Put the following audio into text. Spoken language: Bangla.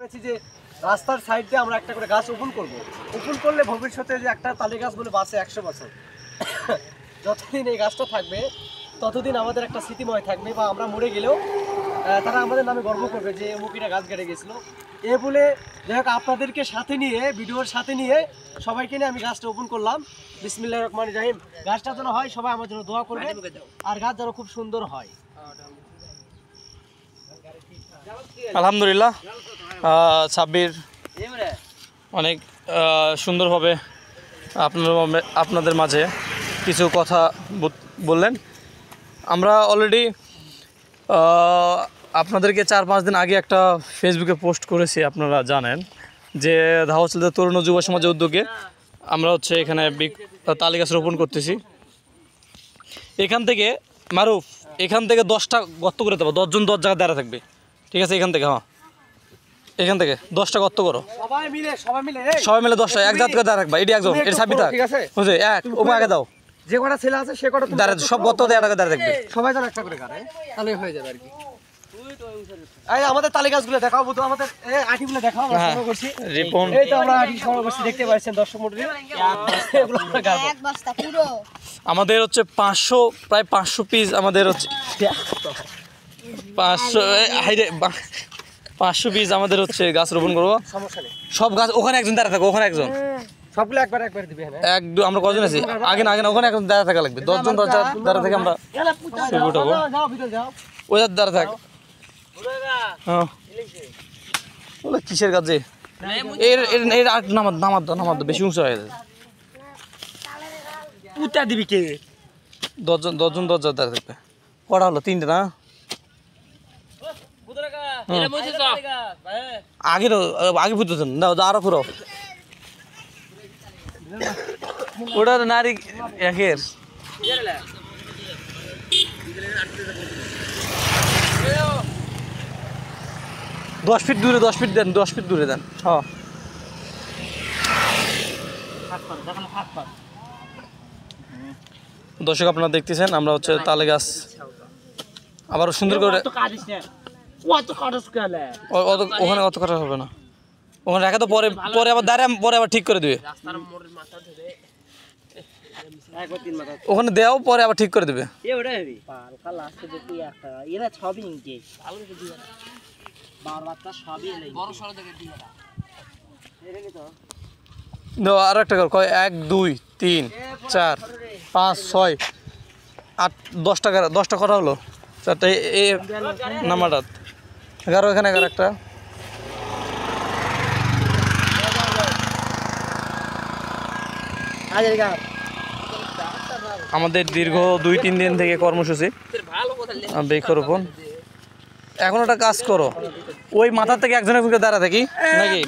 যে রাস্তার সাইড দিয়ে আমরা একটা করে গাছ রোপণ করব। রোপণ করলে ভবিষ্যতে যে একটা তালে গাছ বলে বাঁচে 100 বছর, যতদিন এই গাছটা থাকবে ততদিন আমাদের একটা স্মৃতিময় থাকবে, বা আমরা মরে গেলেও তারা আমাদের নামে গর্ব করবে যে মুখিটা গাছ কেটে গেছিলো। এ বলে যাই হোক, আপনাদেরকে সাথে নিয়ে, ভিডিওর সাথে নিয়ে সবাইকে নিয়ে আমি গাছটা রোপণ করলাম। বিসমিল্লাহির রহমানির রহিম। গাছটা যেন হয়, সবাই আমার জন্য দোয়া করবে, আর গাছ যেন খুব সুন্দর হয়। আলহামদুলিল্লাহ, সাব্বির অনেক সুন্দরভাবে আপনাদের মাঝে কিছু কথা বললেন। আমরা অলরেডি আপনাদেরকে 4-5 দিন আগে একটা ফেসবুকে পোস্ট করেছি, আপনারা জানেন যে ধাওয়াচলতে তরুণ যুব সমাজের উদ্যোগে আমরা এখানে তালি গাছ রোপণ করতেছি। এখান থেকে মারুফ, এখান থেকে 10টা গর্ত করে দেবো, 10 জন 10 জায়গায় দাঁড়া থাকবে, ঠিক আছে? এখান থেকে এখান থেকে 10টা গর্ত করো, সবাই মিলে 10টা এক জাত করে দাঁড়া রাখবা। এটি একদম, এর ছাবি থাক, বুঝলে? এক ওপর আগে দাও, যে কটা ছেলে আছে সে কটা দাঁড়া, সব গর্ত দাঁড়া থাকবে, সবাই যেন একটা করে গাড়ে, তাহলে হয়ে যাবে আর কি। এই আমাদের তালে গাছগুলো দেখাও, বুঝো আমাদের এই আটিগুলো দেখাও। আমরা সংগ্রহ করছি, রিপন। এই তো আমরা আটি সংগ্রহ করছি, দেখতে পাচ্ছেন দর্শক মণ্ডলী। এগুলো আমরা গাড়বো, এক বস্তা পুরো। আমাদের 500, প্রায় 500 পিস আমাদের 500 পিস আমাদের গাছ রোপণ করবো। সমস্যা নেই, সব গাছ ওখানে একজন দাঁড়া থাকো, ওখানে একজন, সবগুলো একবার দিবে। হ্যাঁ, আমরা কজন আছি? আগে না ওখানে একজন দাঁড়া থাকা লাগবে, 10 জন 10 দাঁড়া থেকে আমরা উঠাবো। যাও ভিতরে যাও, ওই দাঁড়া থাক। হ্যাঁ, কিসের কাজে এর নামার বেশি উঁচু হয়ে যায়। পুতা দিবি কে? 10 জন 10 দাঁড়া থাকবে। কটা হলো? 3টে না? আগে ফুটেছেন, দাও আরো ফুরো। ওটা নারী একের 10 ফিট দূরে, 10 ফিট দেন, 10 ফিট দূরে দেন। হ্যাঁ, দর্শক আপনারা দেখতেছেন আমরা তালে গাছ আবারও সুন্দর করে, ওখানে অত কাটা হবে না, ওখানে রাখা তো পরে আবার দাঁড়ায়, পরে আবার ঠিক করে দিবে। ওখানে দেও, পরে আবার ঠিক করে দিবে। আর একটা কর, 1 2 3 4 5 6 8 10টা করা হলো। 4টা এই নাম্বারটা 11, এখানে 11 একটা। আমাদের দীর্ঘ 2-3 দিন থেকে কর্মসূচি বৃক্ষরোপণ। এখন একটা কাজ করো, ওই মাথা থেকে একজনের দাঁড়া থাকি নাকি?